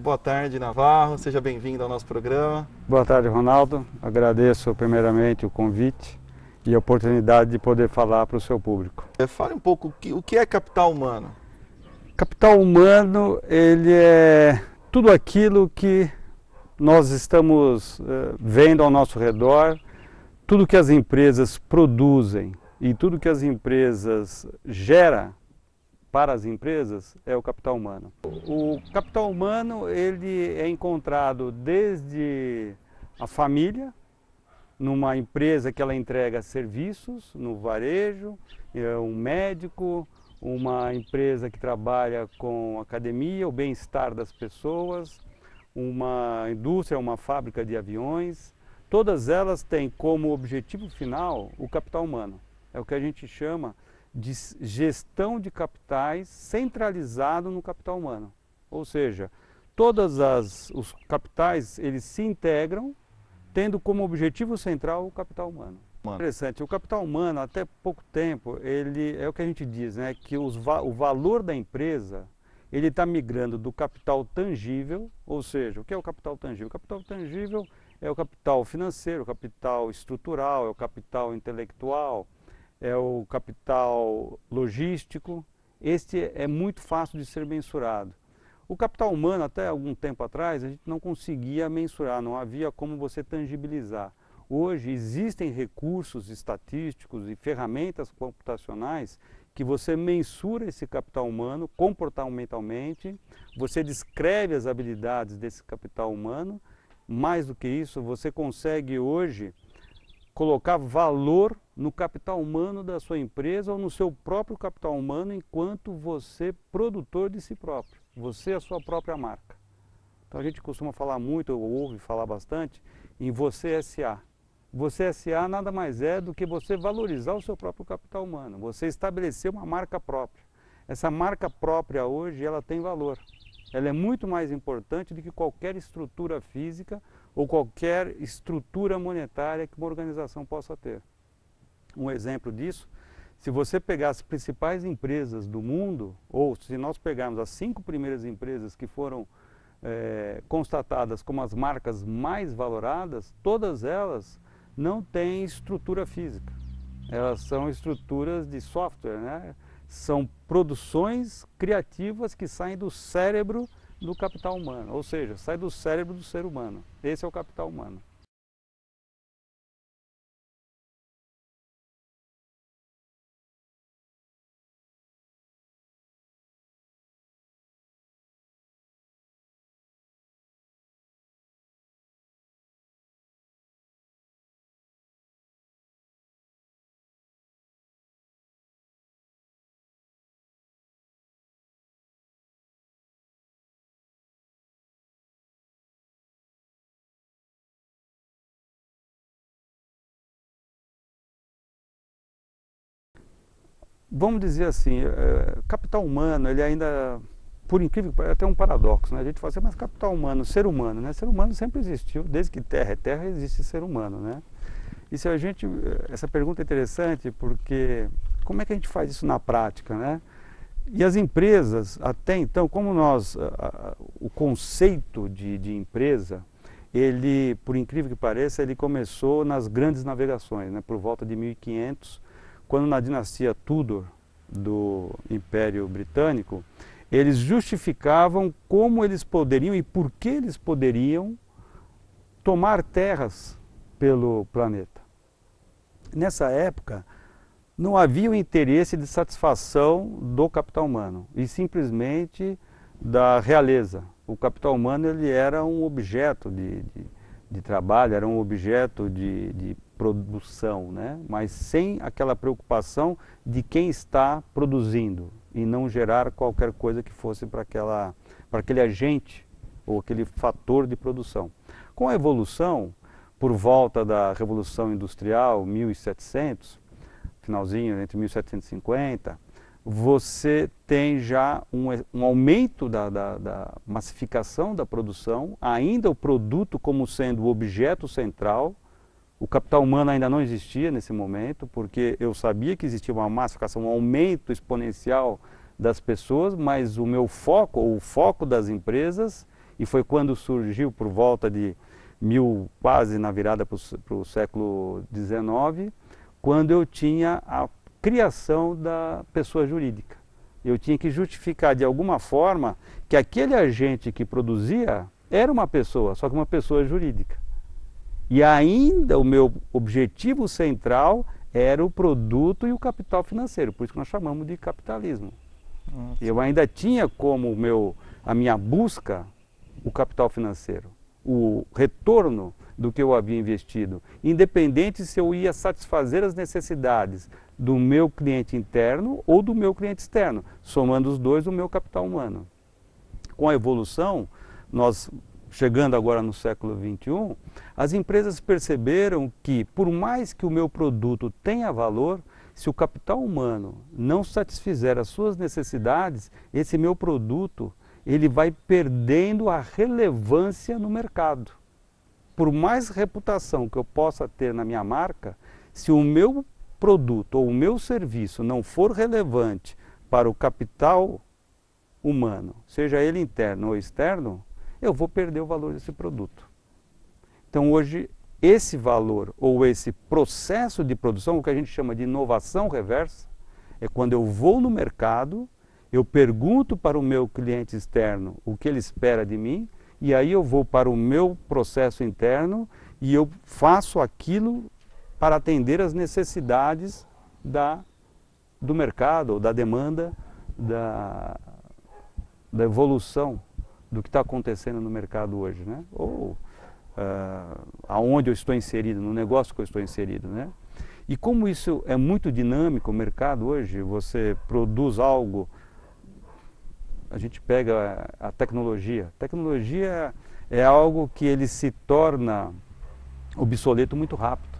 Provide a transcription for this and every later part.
Boa tarde, Navarro. Seja bem-vindo ao nosso programa. Boa tarde, Ronaldo. Agradeço primeiramente o convite e a oportunidade de poder falar para o seu público. Fale um pouco o que é capital humano. Capital humano, ele é tudo aquilo que nós estamos vendo ao nosso redor, tudo que as empresas produzem e tudo que as empresas geram para as empresas é o capital humano. O capital humano, ele é encontrado desde a família, numa empresa que ela entrega serviços, no varejo, um médico, uma empresa que trabalha com academia, o bem-estar das pessoas, uma indústria, uma fábrica de aviões. Todas elas têm como objetivo final o capital humano. É o que a gente chama de gestão de capitais centralizado no capital humano. Ou seja, todos os capitais eles se integram tendo como objetivo central o capital humano. Interessante, o capital humano até pouco tempo, ele é o que a gente diz, né, que o valor da empresa ele está migrando do capital tangível, ou seja, o que é o capital tangível? O capital tangível é o capital financeiro, o capital estrutural, é o capital intelectual, é o capital logístico. Este é muito fácil de ser mensurado. O capital humano, até algum tempo atrás, a gente não conseguia mensurar, não havia como você tangibilizar. Hoje existem recursos estatísticos e ferramentas computacionais que você mensura esse capital humano comportamentalmente, você descreve as habilidades desse capital humano. Mais do que isso, você consegue hoje colocar valor no capital humano da sua empresa ou no seu próprio capital humano enquanto você produtor de si próprio. Você é a sua própria marca. Então a gente costuma falar muito, ou ouve falar bastante, em Você S.A. Você S.A. nada mais é do que você valorizar o seu próprio capital humano. Você estabelecer uma marca própria. Essa marca própria hoje, ela tem valor. Ela é muito mais importante do que qualquer estrutura física ou qualquer estrutura monetária que uma organização possa ter. Um exemplo disso, se você pegar as principais empresas do mundo, ou se nós pegarmos as 5 primeiras empresas que foram constatadas como as marcas mais valoradas, todas elas não têm estrutura física. Elas são estruturas de software, né? São produções criativas que saem do cérebro do capital humano, ou seja, sai do cérebro do ser humano. Esse é o capital humano. Vamos dizer assim, capital humano, ele ainda, por incrível que pareça, é até um paradoxo, né? A gente fala assim, mas capital humano, ser humano, né? Ser humano sempre existiu, desde que terra é terra, existe ser humano, né? E se a gente, essa pergunta é interessante porque como é que a gente faz isso na prática, né? E as empresas, até então, como nós, o conceito de empresa, ele, por incrível que pareça, ele começou nas grandes navegações, né? Por volta de 1500, quando na dinastia Tudor do Império Britânico, eles justificavam como eles poderiam e por que eles poderiam tomar terras pelo planeta. Nessa época, não havia o interesse de satisfação do capital humano, e simplesmente da realeza. O capital humano ele era um objeto de trabalho, era um objeto de produção, né? Mas sem aquela preocupação de quem está produzindo e não gerar qualquer coisa que fosse para aquele agente ou aquele fator de produção. Com a evolução, por volta da Revolução Industrial, 1700, finalzinho, entre 1750, você tem já um aumento da massificação da produção, ainda o produto como sendo o objeto central. O capital humano ainda não existia nesse momento, porque eu sabia que existia uma massificação, um aumento exponencial das pessoas, mas o meu foco, ou o foco das empresas, E foi quando surgiu, por volta de quase na virada para o século XIX, quando eu tinha a criação da pessoa jurídica. Eu tinha que justificar de alguma forma que aquele agente que produzia era uma pessoa, só que uma pessoa jurídica. E ainda o meu objetivo central era o produto e o capital financeiro, por isso que nós chamamos de capitalismo. Eu ainda tinha como a minha busca o capital financeiro, o retorno do que eu havia investido, independente se eu ia satisfazer as necessidades do meu cliente interno ou do meu cliente externo, somando os dois o meu capital humano. Com a evolução, nós chegando agora no século XXI, as empresas perceberam que, por mais que o meu produto tenha valor, se o capital humano não satisfizer as suas necessidades, esse meu produto ele vai perdendo a relevância no mercado. Por mais reputação que eu possa ter na minha marca, se o meu produto ou o meu serviço não for relevante para o capital humano, seja ele interno ou externo, eu vou perder o valor desse produto. Então hoje, esse valor ou esse processo de produção, o que a gente chama de inovação reversa, é quando eu vou no mercado, eu pergunto para o meu cliente externo o que ele espera de mim, e aí eu vou para o meu processo interno e eu faço aquilo para atender as necessidades do mercado, ou da demanda, da evolução do que está acontecendo no mercado hoje, né? Ou aonde eu estou inserido, no negócio que eu estou inserido, né? E como isso é muito dinâmico, o mercado hoje, você produz algo, a gente pega a tecnologia. A tecnologia é algo que ele se torna obsoleto muito rápido,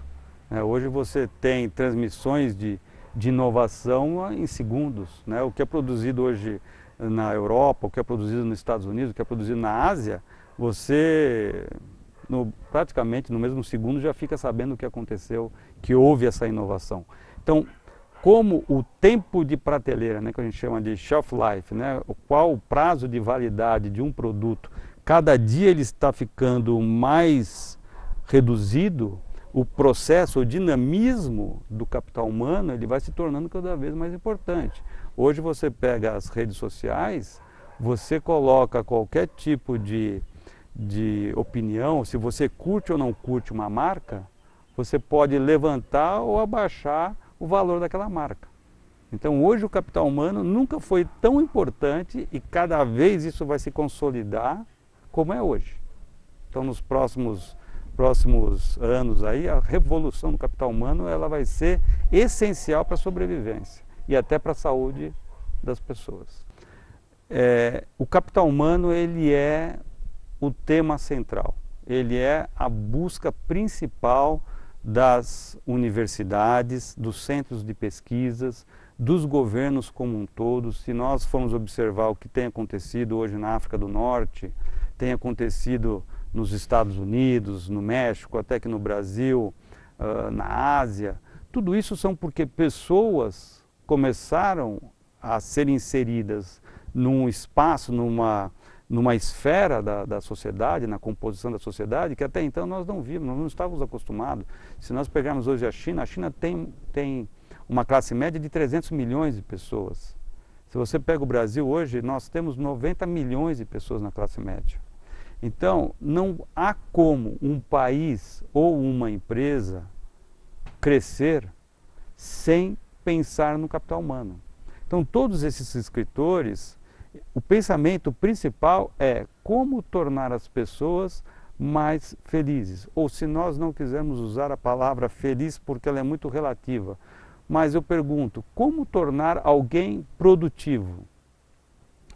né? Hoje você tem transmissões de inovação em segundos, né? O que é produzido hoje na Europa, o que é produzido nos Estados Unidos, o que é produzido na Ásia, você praticamente no mesmo segundo já fica sabendo o que aconteceu, que houve essa inovação. Então, como o tempo de prateleira, né, que a gente chama de shelf life, né, qual o prazo de validade de um produto, cada dia ele está ficando mais reduzido, o processo, o dinamismo do capital humano, ele vai se tornando cada vez mais importante. Hoje você pega as redes sociais, você coloca qualquer tipo de opinião, se você curte ou não curte uma marca, você pode levantar ou abaixar o valor daquela marca. Então hoje o capital humano nunca foi tão importante e cada vez isso vai se consolidar como é hoje. Então nos próximos anos aí, a revolução do capital humano ela vai ser essencial para a sobrevivência e até para a saúde das pessoas. O capital humano ele é o tema central, ele é a busca principal das universidades, dos centros de pesquisas, dos governos como um todo. Se nós formos observar o que tem acontecido hoje na África do Norte, tem acontecido nos Estados Unidos, no México, até que no Brasil, na Ásia, tudo isso são porque pessoas começaram a ser inseridas num espaço, numa esfera da sociedade, na composição da sociedade, que até então nós não vimos, nós não estávamos acostumados. Se nós pegarmos hoje a China tem uma classe média de 300 milhões de pessoas. Se você pega o Brasil hoje, nós temos 90 milhões de pessoas na classe média. Então, não há como um país ou uma empresa crescer sem pensar no capital humano. Então, todos esses escritores, o pensamento principal é como tornar as pessoas mais felizes. Ou se nós não quisermos usar a palavra feliz porque ela é muito relativa, mas eu pergunto, como tornar alguém produtivo?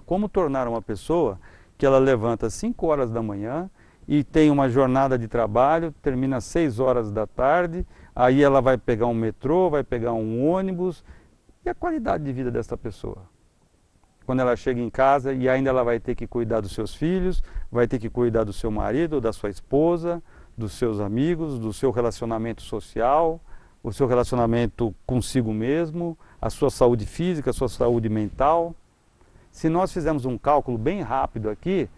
Como tornar uma pessoa que ela levanta às 5 horas da manhã e tem uma jornada de trabalho, termina às 6 horas da tarde, aí ela vai pegar um metrô, vai pegar um ônibus, e a qualidade de vida dessa pessoa? Quando ela chega em casa e ainda ela vai ter que cuidar dos seus filhos, vai ter que cuidar do seu marido, da sua esposa, dos seus amigos, do seu relacionamento social, o seu relacionamento consigo mesmo, a sua saúde física, a sua saúde mental. Se nós fizermos um cálculo bem rápido aqui,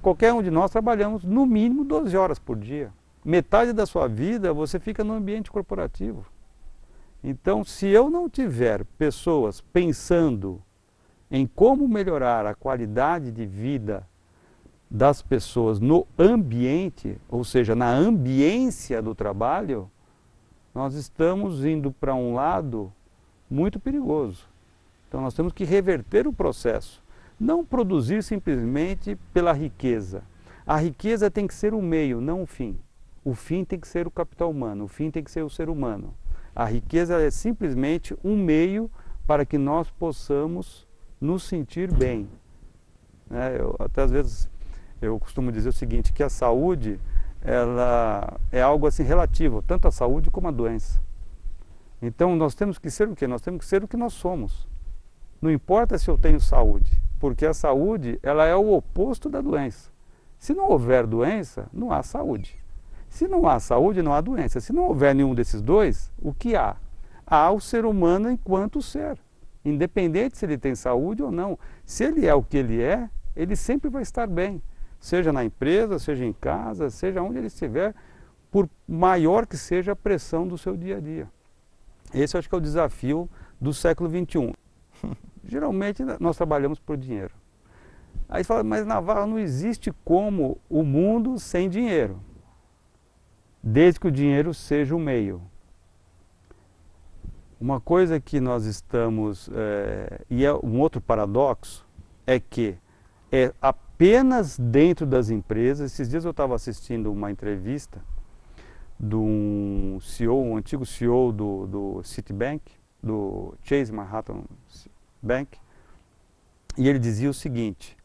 qualquer um de nós trabalhamos no mínimo 12 horas por dia. Metade da sua vida você fica no ambiente corporativo. Então, se eu não tiver pessoas pensando em como melhorar a qualidade de vida das pessoas no ambiente, ou seja, na ambiência do trabalho, nós estamos indo para um lado muito perigoso. Então nós temos que reverter o processo, não produzir simplesmente pela riqueza. A riqueza tem que ser o meio, não o fim. O fim tem que ser o capital humano, o fim tem que ser o ser humano. A riqueza é simplesmente um meio para que nós possamos nos sentir bem. Até às vezes eu costumo dizer o seguinte, que a saúde ela é algo assim relativo, tanto a saúde como a doença. Então nós temos que ser o quê? Nós temos que ser o que nós somos. Não importa se eu tenho saúde, porque a saúde ela é o oposto da doença. Se não houver doença, não há saúde. Se não há saúde, não há doença. Se não houver nenhum desses dois, o que há? Há o ser humano enquanto ser. Independente se ele tem saúde ou não. Se ele é o que ele sempre vai estar bem. Seja na empresa, seja em casa, seja onde ele estiver, por maior que seja a pressão do seu dia a dia. Esse eu acho que é o desafio do século XXI. Geralmente nós trabalhamos por dinheiro. Aí você fala, mas Navarro, não existe como o mundo sem dinheiro. Desde que o dinheiro seja o meio. Uma coisa que nós estamos, e é um outro paradoxo, é que é apenas dentro das empresas. Esses dias eu estava assistindo uma entrevista de um CEO, um antigo CEO do Citibank, do Chase Manhattan Bank, e ele dizia o seguinte,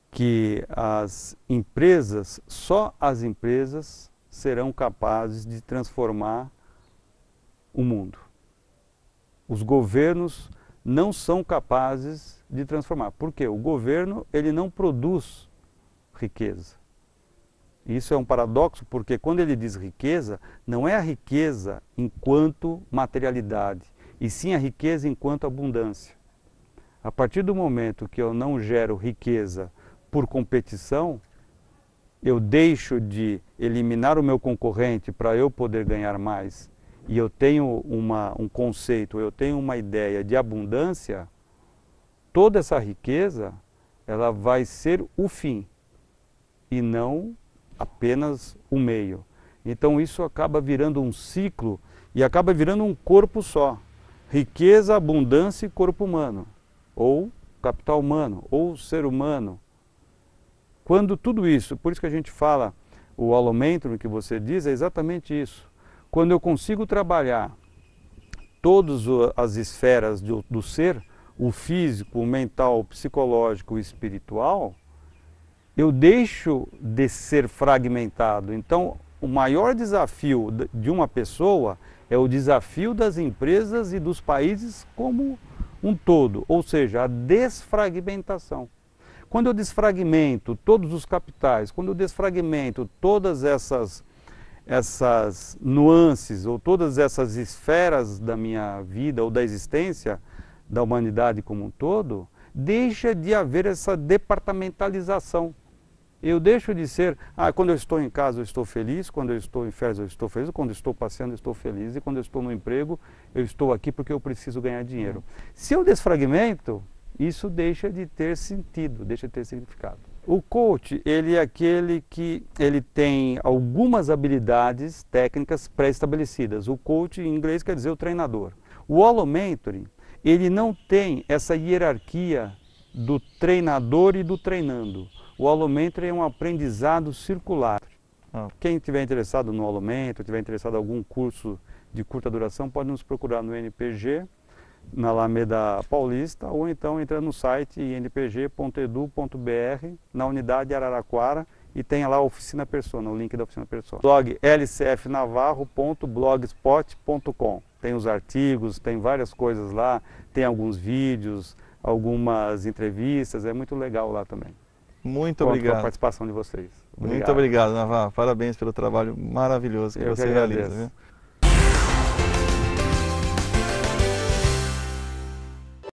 que as empresas, só as empresas serão capazes de transformar o mundo. Os governos não são capazes de transformar. Por quê? O governo ele não produz riqueza. Isso é um paradoxo, porque quando ele diz riqueza, não é a riqueza enquanto materialidade, e sim a riqueza enquanto abundância. A partir do momento que eu não gero riqueza por competição, eu deixo de eliminar o meu concorrente para eu poder ganhar mais, e eu tenho um conceito, eu tenho uma ideia de abundância, toda essa riqueza ela vai ser o fim e não apenas o meio. Então isso acaba virando um ciclo e acaba virando um corpo só. Riqueza, abundância e corpo humano, ou capital humano, ou ser humano. Quando tudo isso, por isso que a gente fala, o holomêntron que você diz é exatamente isso. Quando eu consigo trabalhar todas as esferas do ser, o físico, o mental, o psicológico, o espiritual, eu deixo de ser fragmentado. Então, o maior desafio de uma pessoa é o desafio das empresas e dos países como um todo, ou seja, a desfragmentação. Quando eu desfragmento todos os capitais, quando eu desfragmento todas essas nuances ou todas essas esferas da minha vida ou da existência da humanidade como um todo, deixa de haver essa departamentalização. Eu deixo de ser, quando eu estou em casa eu estou feliz, quando eu estou em férias eu estou feliz, quando eu estou passeando eu estou feliz, e quando eu estou no emprego eu estou aqui porque eu preciso ganhar dinheiro. Se eu desfragmento, isso deixa de ter sentido, deixa de ter significado. O coach, ele é aquele que ele tem algumas habilidades técnicas pré-estabelecidas. O coach em inglês quer dizer o treinador. O holomentoring, ele não tem essa hierarquia do treinador e do treinando. O holomentoring é um aprendizado circular. Quem estiver interessado no holomentoring, estiver interessado em algum curso de curta duração, pode nos procurar no NPG, na Alameda Paulista, ou então entra no site npg.edu.br, na unidade Araraquara, e tem lá a Oficina Persona, o link da Oficina Persona. Blog lcfnavarro.blogspot.com. Tem os artigos, tem várias coisas lá, tem alguns vídeos, algumas entrevistas, é muito legal lá também. Muito obrigado pela participação de vocês. Muito obrigado, Navarro. Parabéns pelo trabalho maravilhoso que você realiza. Viu?